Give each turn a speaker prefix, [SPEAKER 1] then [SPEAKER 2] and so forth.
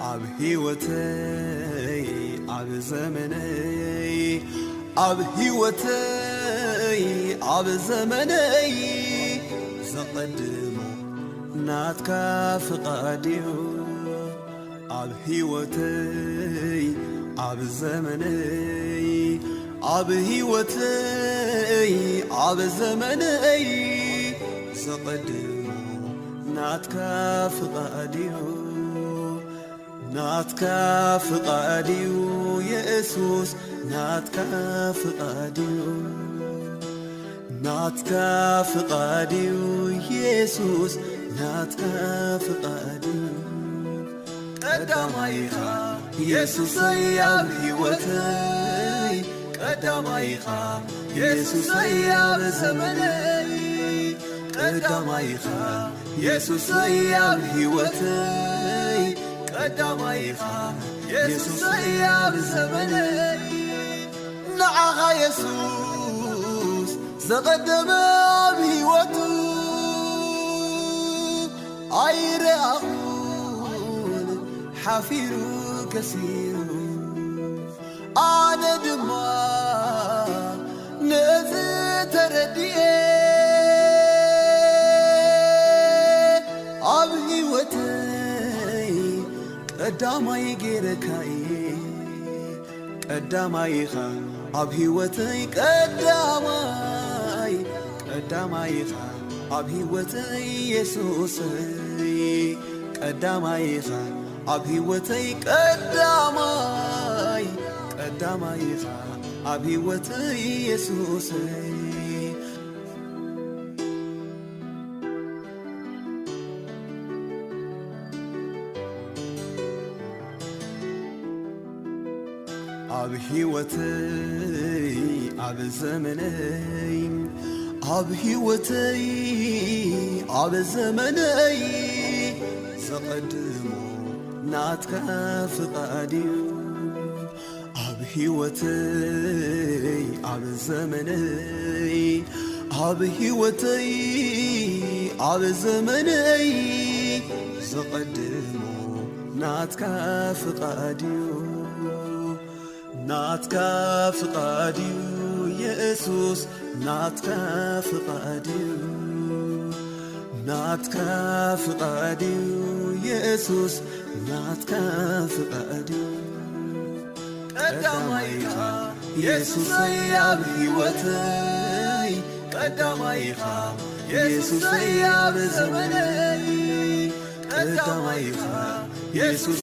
[SPEAKER 1] ኣብ ሕይወተይ ኣብ ዘመነይ ኣብ ሕይወተይ ኣብ ዘመነይ ዘቐድሞ ናትካ ፍቓድ እዩ ኣብ ሕይወተይ ኣብ ዘመነይ ኣብ ሕይወተይ ኣብ ዘመነይ ዘቐድሞ ናትካ ፍቓድ እዩ ናትካ ፍቓድ እዩ ኢየሱስ ናትካ ፍቓድ እዩ ናትካ ፍቓድ እዩ ኢየሱስ ናትካ ፍቓድ እዩ ቀዳማይኻ ኢየሱሰይ ኣብ ሕይወተይ ቀዳማይኻ ኢየሱሰይ ኣብ ዘመነይ ቀዳማይኻ ኢየሱሰይ ኣብ ሕይወተይ ቀዳማይኻ ኢየሱሰይ ኣብ ዘመነይ ንዓኻ ኢየሱስ ዘቐደመ ኣብ ሕይወቱ ኣይረኣኹን ሓፊሩ ከሲሩ ኣነ ድማ ነዝ ተረድየ ኣብ ሕይወተይ ቀዳማይ ጌረካየ ቀዳማይኻ ኣብ ሕይወተይ ቀዳማይኻ ኣብ ሕይወተይ ኢየሱሰይ ቀዳማይኻ ኣብ ሕይወተይ ቀዳማይኻ ኣብ ሕይወተይ ኢየሱሰይ ኣብ ሕይወተይ ኣብ ዘመነይ ኣብ ሕይወተይ ኣብ ዘመነይ ዘቐድሞ ናትካ ፍቓድ እዩ ኣብ ሕይወተይ ኣብ ዘመነይ ኣብ ሕይወተይ ኣብ ዘመነይ ዘቐድሞ ናትካ ፍቓድ እዩ ናትካ ፍቓድ እዩ ኢየሱስ ናትካ ፍቓድ እዩ ናትካ ፍቓድ እዩ ኢየሱስ ናትካ ፍቓድ እዩ ቀዳማይኻ ኢየሱሰይ ኣብ ሕይወተይ ቀዳማይኻ ኢየሱሰይ ኣብ ዘመነይ ቀዳማይኻ ኢየሱስ